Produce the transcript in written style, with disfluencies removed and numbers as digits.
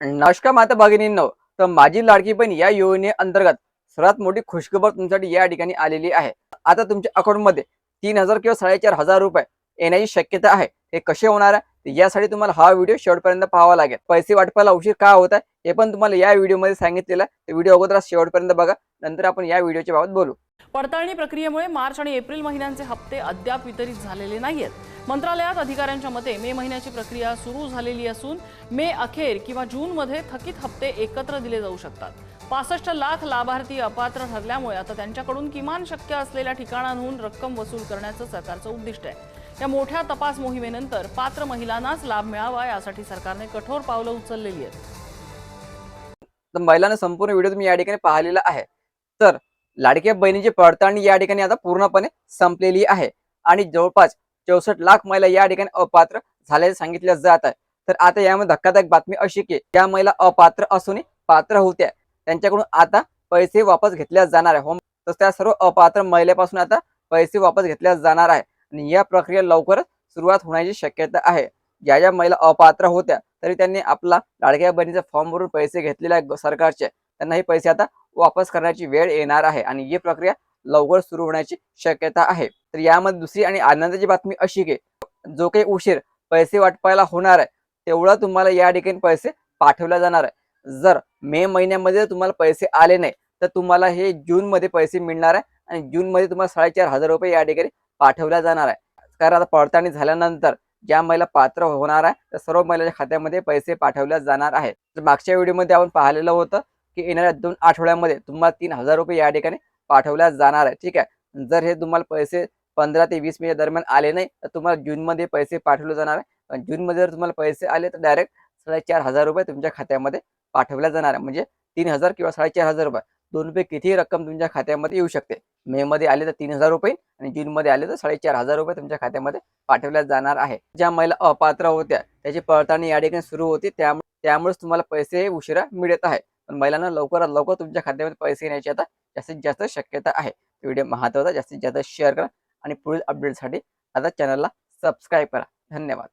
नमस्कार माता भगिनींनो. तर माझी लाडकी बहीण या योजनेअंतर्गत सर्वात मोठी खुशखबर तुमच्यासाठी या ठिकाणी आलेली आहे. आता तुमच्या अकाउंटमध्ये 3,000 किंवा 4,500 रुपये येण्याची शक्यता आहे. हे कसे होणार आहे तर यासाठी तुम्हाला हा व्हिडिओ शेवटपर्यंत पाहावा लागेल. पैसे वाटपाला उशीर का होत आहे हे पण तुम्हाला या व्हिडिओमध्ये सांगितलेलं आहे. तर व्हिडिओ अगोदर शेवटपर्यंत बघा, नंतर आपण या व्हिडिओच्या बाबत बोलू. पडताळणी प्रक्रियेमुळे मार्च आणि एप्रिल महिन्यांचे हप्ते अद्याप वितरित झालेले नाहीत. मंत्रालयात अधिकाऱ्यांच्या मते मे महिन्याची प्रक्रिया सुरू झालेली असून मे अखेर किंवा जून मध्ये थकीत हप्ते एकत्र दिले जाऊ शकतात. 65 लाख लाभार्थी अपात्र ठरल्यामुळे आता त्यांच्याकडून किमान शक्य असलेल्या ठिकाणांहून रक्कम वसूल करण्याचं सरकारचं उद्दिष्ट आहे. या मोठ्या तपास मोहिमेनंतर पात्र महिलांनाच लाभ मिळावा यासाठी सरकारने कठोर पावलं उचललेली आहेत. तर महिलांना संपूर्ण व्हिडिओ तुम्ही या ठिकाणी पाहिलेला आहे. तर लाडक्या बहिणीची पडताळणी या ठिकाणी आता पूर्णपणे संपलेली आहे आणि जवळपास 64 लाख महिला या ठिकाणी अपात्र झाल्याचे सांगितले जात आहे. तर आता यामध्ये धक्कादायक बातमी अशी की ज्या महिला अपात्र असूनही पात्र होत्या त्यांच्याकडून आता पैसे वापस घेतल्या जाणार आहे. तर त्या सर्व अपात्र महिलेपासून आता पैसे वापस घेतल्या जाणार आहे आणि या प्रक्रिया लवकरच सुरुवात होण्याची शक्यता आहे. ज्या ज्या महिला अपात्र होत्या तरी त्यांनी आपला लाडक्या बहिणीचा फॉर्म भरून पैसे घेतलेले आहे सरकारचे, त्यांना हे पैसे आता वापस करण्याची वेळ येणार आहे आणि ही प्रक्रिया लवकर सुरू होण्याची शक्यता आहे. तर यामध्ये दुसरी आणि आनंदाची बातमी अशी की जो काही उशीर पैसे वाटपायला होणार आहे तेवढा तुम्हाला या ठिकाणी पैसे पाठवले जाणार आहे. जर मे महिन्यामध्ये तुम्हाला पैसे आले नाही तर तुम्हाला हे जून मध्ये पैसे मिळणार आहे आणि जून मध्ये तुम्हाला 4,500 रुपये या ठिकाणी पाठवल्या जाणार आहे. कारण आता पडताळणी झाल्यानंतर ज्या महिला पात्र होणार आहे त्या सर्व महिलांच्या खात्यामध्ये पैसे पाठवल्या जाणार आहे. तर मागच्या व्हिडिओमध्ये आपण पाहिलेलं होतं की येणाऱ्या 2 आठवड्यामध्ये तुम्हाला 3,000 रुपये या ठिकाणी पाठवल्या जाणार आहे. ठीक आहे. जर हे तुम्हाला पैसे 15 ते 20 मे दरम्यान आले नाही तर तुम्हाला जून मध्ये पैसे पाठवले जाणार आहे. जून मध्ये जर तुम्हाला पैसे आले तर डायरेक्ट 4,500 रुपये तुमच्या खात्यामध्ये पाठवल्या जाणार आहे. म्हणजे 3,000 किंवा 4,500 रुपये दोनपैकी कितीही रक्कम तुमच्या खात्यामध्ये येऊ शकते. मे मध्ये आले तर 3,000 रुपये आणि जून मध्ये आले तर 4,500 रुपये तुमच्या खात्यामध्ये पाठवल्या जाणार आहे. ज्या महिला अपात्र होत्या त्याची पडताळणी या ठिकाणी सुरू होती, त्यामुळेच तुम्हाला पैसे उशिरा मिळत आहे. पण महिलांना लवकरात लवकर तुमच्या खात्यामध्ये पैसे येण्याची आता जास्तीत जास्त शक्यता आहे. व्हिडिओ महत्त्वाचा जास्तीत जास्त शेअर करा आणि पुढील अपडेटसाठी आता चॅनलला सबस्क्राईब करा. धन्यवाद.